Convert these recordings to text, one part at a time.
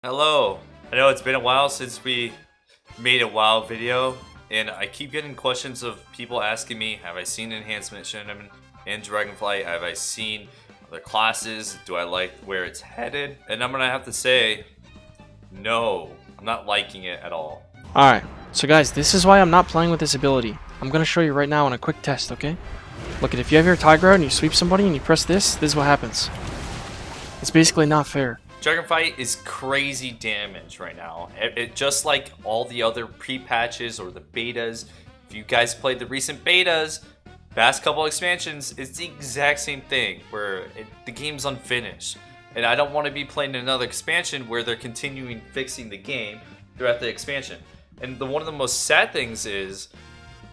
Hello. I know it's been a while since we made a WoW video, and I keep getting questions of people asking me, have I seen enhancement cinnamon in dragonflight? Have I seen other classes? Do I like where it's headed? And I'm gonna have to say, no, I'm not liking it at all. Alright, so guys, this is why I'm not playing with this ability. I'm gonna show you right now on a quick test, okay? Look, if you have your Tiger and you sweep somebody and you press this is what happens. It's basically not fair. Dragonflight is crazy damage right now. It just like all the other pre-patches or the betas. If you guys played the recent betas, past couple expansions, it's the exact same thing where the game's unfinished. And I don't want to be playing another expansion where they're continuing fixing the game throughout the expansion. And one of the most sad things is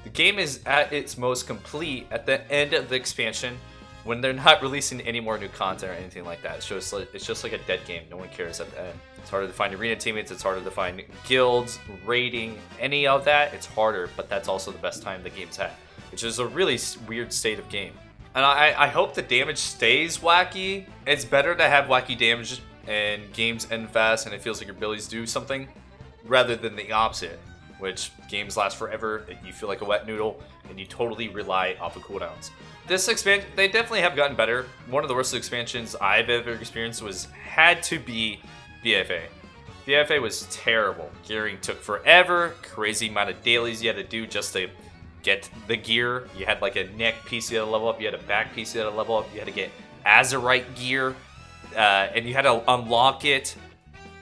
the game is at its most complete at the end of the expansion, when they're not releasing any more new content or anything like that. It's just like a dead game. No one cares at the end. It's harder to find arena teammates. It's harder to find guilds, raiding, any of that. It's harder, but that's also the best time the game's had, which is a really weird state of game. And I hope the damage stays wacky. It's better to have wacky damage and games end fast and it feels like your abilities do something, rather than the opposite, which games last forever, you feel like a wet noodle, and you totally rely off of cooldowns. This expansion, they definitely have gotten better. One of the worst expansions I've ever experienced had to be BFA. BFA was terrible. Gearing took forever. Crazy amount of dailies you had to do just to get the gear. You had like a neck piece you had to level up. You had a back piece you had to level up. You had to get Azurite gear, and you had to unlock it.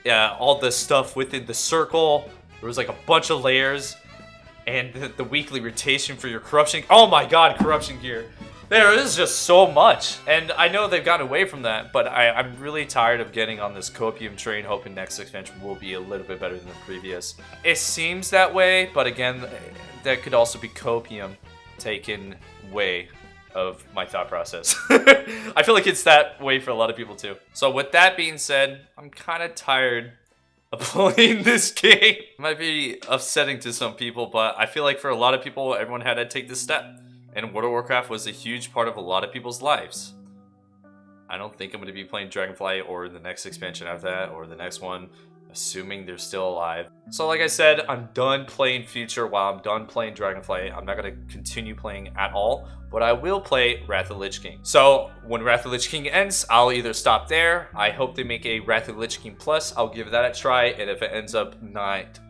All the stuff within the circle. There was like a bunch of layers, and the weekly rotation for your corruption. Oh my god, corruption gear. There is just so much, and I know they've gotten away from that, but I'm really tired of getting on this copium train, hoping next expansion will be a little bit better than the previous. It seems that way, but again, that could also be copium taken way of my thought process. I feel like it's that way for a lot of people too. So with that being said, I'm kind of tired of playing this game. It might be upsetting to some people, but I feel like for a lot of people, everyone had to take this step. And World of Warcraft was a huge part of a lot of people's lives. I don't think I'm going to be playing Dragonflight or the next expansion after that, or the next one, assuming they're still alive. So like I said, I'm done playing Future while I'm done playing Dragonflight. I'm not going to continue playing at all, but I will play Wrath of the Lich King. So when Wrath of the Lich King ends, I'll either stop there. I hope they make a Wrath of the Lich King Plus. I'll give that a try, and if it ends up not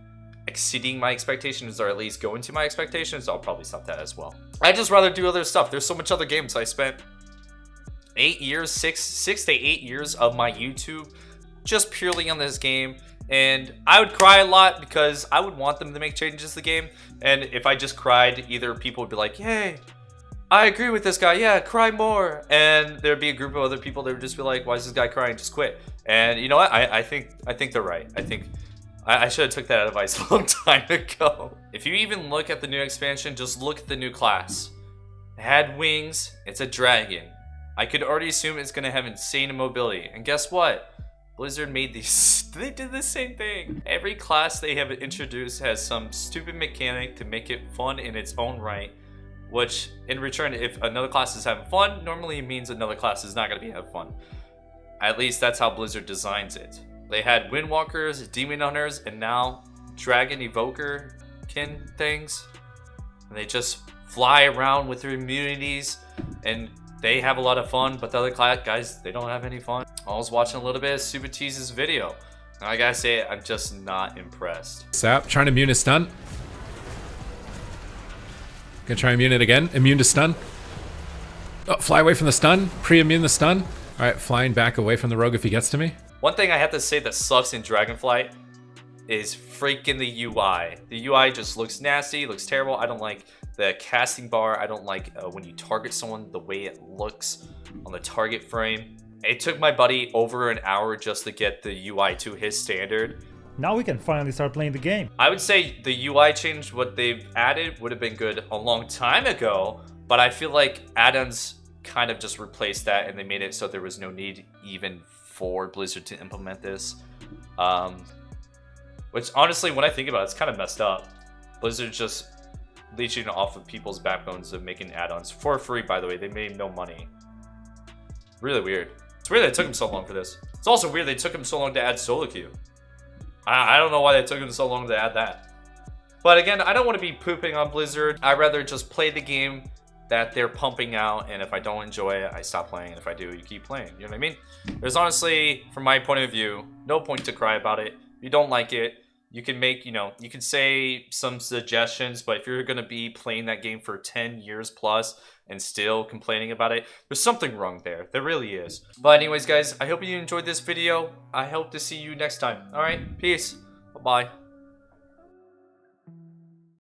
exceeding my expectations, or at least going to my expectations, I'll probably stop that as well. I'd just rather do other stuff. There's so much other games. I spent 8 years, six to 8 years of my YouTube just purely on this game, and I would cry a lot because I would want them to make changes to the game, and if I just cried, either people would be like, yay, I agree with this guy, yeah, cry more, and there'd be a group of other people that would just be like, why is this guy crying, just quit. And you know what, I think they're right. I should have took that advice a long time ago. If you even look at the new expansion, just look at the new class. It had wings, it's a dragon. I could already assume it's gonna have insane mobility. And guess what? Blizzard made these, they did the same thing. Every class they have introduced has some stupid mechanic to make it fun in its own right. Which, in return, if another class is having fun, normally it means another class is not gonna be having fun. At least that's how Blizzard designs it. They had Windwalkers, Demon Hunters, and now Dragon Evoker kin things. And they just fly around with their immunities, and they have a lot of fun, but the other guys, they don't have any fun. I was watching a little bit of Super Tease's video, and I gotta say, I'm just not impressed. Sap, trying to immune to stun. Gonna try immune it again. Immune to stun. Oh, fly away from the stun. Pre-immune the stun. Alright, flying back away from the rogue if he gets to me. One thing I have to say that sucks in Dragonflight is freaking the UI. The UI just looks nasty, looks terrible. I don't like the casting bar. I don't like when you target someone, the way it looks on the target frame. It took my buddy over an hour just to get the UI to his standard. Now we can finally start playing the game. I would say the UI change, what they've added, would have been good a long time ago, but I feel like add-ons kind of just replaced that, and they made it so there was no need even for Blizzard to implement this. Which honestly, when I think about it, it's kind of messed up. Blizzard just leeching off of people's backbones of making add-ons for free, by the way. They made no money. Really weird. It's weird that it took them so long for this. It's also weird they took them so long to add solo queue. I don't know why it took them so long to add that. But again, I don't want to be pooping on Blizzard. I'd rather just play the game that they're pumping out, and if I don't enjoy it, I stop playing, and if I do, you keep playing. You know what I mean? There's honestly, from my point of view, no point to cry about it. If you don't like it, you can make, you can say some suggestions, but if you're going to be playing that game for 10 years plus and still complaining about it, there's something wrong there. There really is. But anyways, guys, I hope you enjoyed this video. I hope to see you next time. All right, peace. Bye-bye.